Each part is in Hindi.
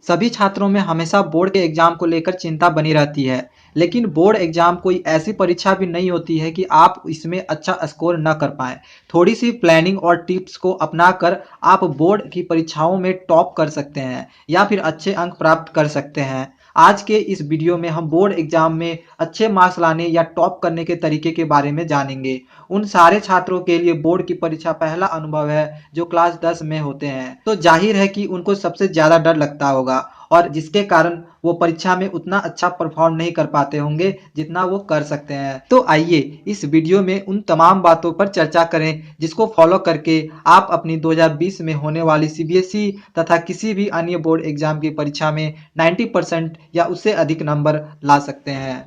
सभी छात्रों में हमेशा बोर्ड के एग्जाम को लेकर चिंता बनी रहती है, लेकिन बोर्ड एग्जाम कोई ऐसी परीक्षा भी नहीं होती है कि आप इसमें अच्छा स्कोर न कर पाए। थोड़ी सी प्लानिंग और टिप्स को अपनाकर आप बोर्ड की परीक्षाओं में टॉप कर सकते हैं या फिर अच्छे अंक प्राप्त कर सकते हैं। आज के इस वीडियो में हम बोर्ड एग्जाम में अच्छे मार्क्स लाने या टॉप करने के तरीके के बारे में जानेंगे। उन सारे छात्रों के लिए बोर्ड की परीक्षा पहला अनुभव है जो क्लास 10 में होते हैं, तो जाहिर है कि उनको सबसे ज्यादा डर लगता होगा और जिसके कारण वो परीक्षा में उतना अच्छा परफॉर्म नहीं कर पाते होंगे जितना वो कर सकते हैं। तो आइए इस वीडियो में उन तमाम बातों पर चर्चा करें जिसको फॉलो करके आप अपनी 2020 में होने वाली सीबीएसई तथा किसी भी अन्य बोर्ड एग्जाम की परीक्षा में 90% या उससे अधिक नंबर ला सकते हैं।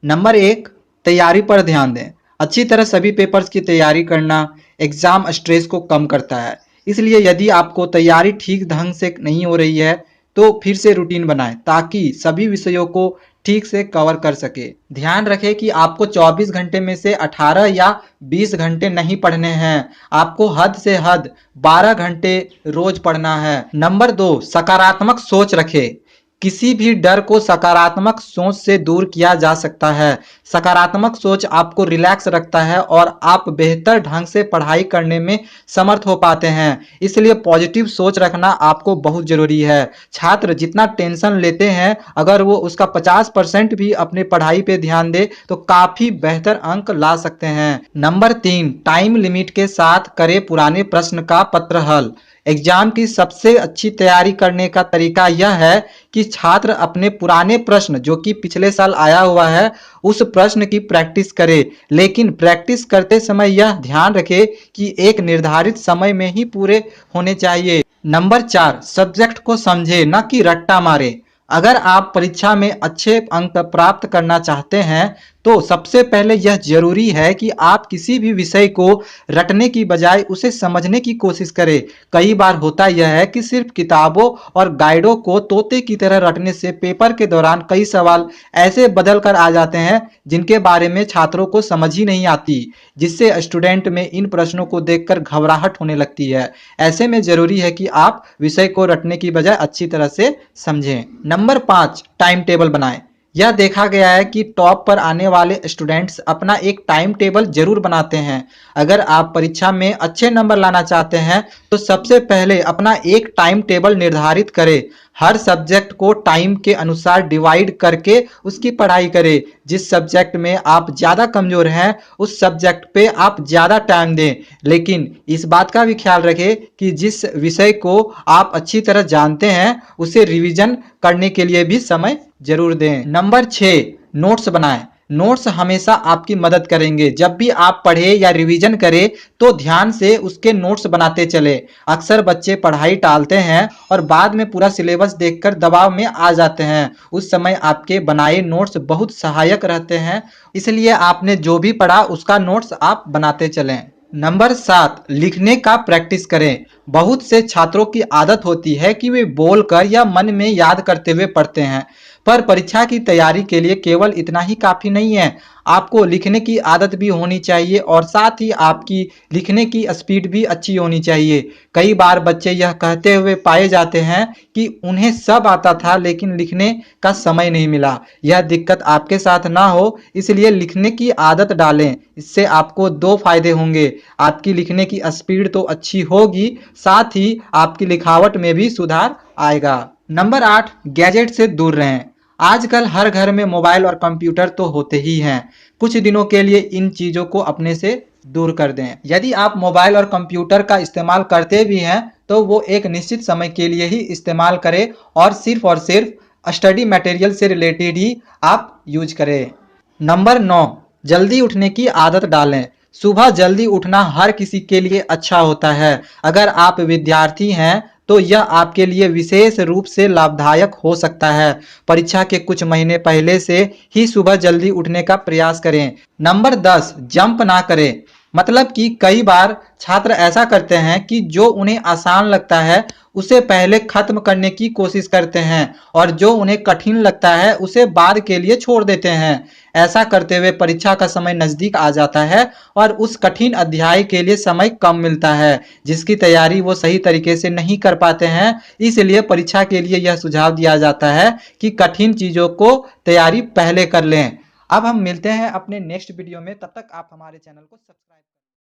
नंबर 1, तैयारी पर ध्यान दें। अच्छी तरह सभी पेपर्स की तैयारी करना एग्जाम स्ट्रेस को कम करता है। इसलिए यदि आपको तैयारी ठीक ढंग से नहीं हो रही है तो फिर से रूटीन बनाएं ताकि सभी विषयों को ठीक से कवर कर सके। ध्यान रखें कि आपको 24 घंटे में से 18 या 20 घंटे नहीं पढ़ने हैं, आपको हद से हद 12 घंटे रोज पढ़ना है। नंबर 2, सकारात्मक सोच रखें। किसी भी डर को सकारात्मक सोच से दूर किया जा सकता है। सकारात्मक सोच आपको रिलैक्स रखता है और आप बेहतर ढंग से पढ़ाई करने में समर्थ हो पाते हैं। इसलिए पॉजिटिव सोच रखना आपको बहुत जरूरी है। छात्र जितना टेंशन लेते हैं, अगर वो उसका 50% भी अपने पढ़ाई पे ध्यान दे तो काफी बेहतर अंक ला सकते हैं। नंबर 3, टाइम लिमिट के साथ करें पुराने प्रश्न का पत्र हल। एग्जाम की सबसे अच्छी तैयारी करने का तरीका यह है कि छात्र अपने पुराने प्रश्न जो कि पिछले साल आया हुआ है उस प्रश्न की प्रैक्टिस करे, लेकिन प्रैक्टिस करते समय यह ध्यान रखे कि एक निर्धारित समय में ही पूरे होने चाहिए। नंबर 4, सब्जेक्ट को समझे न कि रट्टा मारे। अगर आप परीक्षा में अच्छे अंक प्राप्त करना चाहते हैं तो सबसे पहले यह जरूरी है कि आप किसी भी विषय को रटने की बजाय उसे समझने की कोशिश करें। कई बार होता यह है कि सिर्फ किताबों और गाइडों को तोते की तरह रटने से पेपर के दौरान कई सवाल ऐसे बदल कर आ जाते हैं जिनके बारे में छात्रों को समझ ही नहीं आती, जिससे स्टूडेंट में इन प्रश्नों को देखकर घबराहट होने लगती है। ऐसे में जरूरी है कि आप विषय को रटने की बजाय अच्छी तरह से समझें। नंबर 5, टाइम टेबल बनाएं। यह देखा गया है कि टॉप पर आने वाले स्टूडेंट्स अपना एक टाइम टेबल जरूर बनाते हैं। अगर आप परीक्षा में अच्छे नंबर लाना चाहते हैं तो सबसे पहले अपना एक टाइम टेबल निर्धारित करें। हर सब्जेक्ट को टाइम के अनुसार डिवाइड करके उसकी पढ़ाई करें। जिस सब्जेक्ट में आप ज़्यादा कमजोर हैं उस सब्जेक्ट पे आप ज़्यादा टाइम दें, लेकिन इस बात का भी ख्याल रखें कि जिस विषय को आप अच्छी तरह जानते हैं उसे रिवीजन करने के लिए भी समय जरूर दें। नंबर 6, नोट्स बनाएं। नोट्स हमेशा आपकी मदद करेंगे। जब भी आप पढ़े या रिवीजन करें तो ध्यान से उसके नोट्स बनाते चले। अक्सर बच्चे पढ़ाई टालते हैं और बाद में पूरा सिलेबस देखकर दबाव में आ जाते हैं। उस समय आपके बनाए नोट्स बहुत सहायक रहते हैं, इसलिए आपने जो भी पढ़ा उसका नोट्स आप बनाते चलें। नंबर 7, लिखने का प्रैक्टिस करें। बहुत से छात्रों की आदत होती है कि वे बोलकर या मन में याद करते हुए पढ़ते हैं, पर परीक्षा की तैयारी के लिए केवल इतना ही काफी नहीं है। आपको लिखने की आदत भी होनी चाहिए और साथ ही आपकी लिखने की स्पीड भी अच्छी होनी चाहिए। कई बार बच्चे यह कहते हुए पाए जाते हैं कि उन्हें सब आता था लेकिन लिखने का समय नहीं मिला। यह दिक्कत आपके साथ ना हो इसलिए लिखने की आदत डालें। इससे आपको 2 फायदे होंगे, आपकी लिखने की स्पीड तो अच्छी होगी, साथ ही आपकी लिखावट में भी सुधार आएगा। नंबर 8, गैजेट से दूर रहें। आजकल हर घर में मोबाइल और कंप्यूटर तो होते ही हैं। कुछ दिनों के लिए इन चीज़ों को अपने से दूर कर दें। यदि आप मोबाइल और कंप्यूटर का इस्तेमाल करते भी हैं तो वो एक निश्चित समय के लिए ही इस्तेमाल करें और सिर्फ स्टडी मटेरियल से रिलेटेड ही आप यूज करें। नंबर 9, जल्दी उठने की आदत डालें। सुबह जल्दी उठना हर किसी के लिए अच्छा होता है। अगर आप विद्यार्थी हैं तो यह आपके लिए विशेष रूप से लाभदायक हो सकता है। परीक्षा के कुछ महीने पहले से ही सुबह जल्दी उठने का प्रयास करें। नंबर 10, जंप ना करें। मतलब कि कई बार छात्र ऐसा करते हैं कि जो उन्हें आसान लगता है उसे पहले खत्म करने की कोशिश करते हैं और जो उन्हें कठिन लगता है उसे बाद के लिए छोड़ देते हैं। ऐसा करते हुए परीक्षा का समय नजदीक आ जाता है और उस कठिन अध्याय के लिए समय कम मिलता है, जिसकी तैयारी वो सही तरीके से नहीं कर पाते हैं। इसलिए परीक्षा के लिए यह सुझाव दिया जाता है कि कठिन चीजों को तैयारी पहले कर लें। अब हम मिलते हैं अपने नेक्स्ट वीडियो में, तब तक आप हमारे चैनल को सब्सक्राइब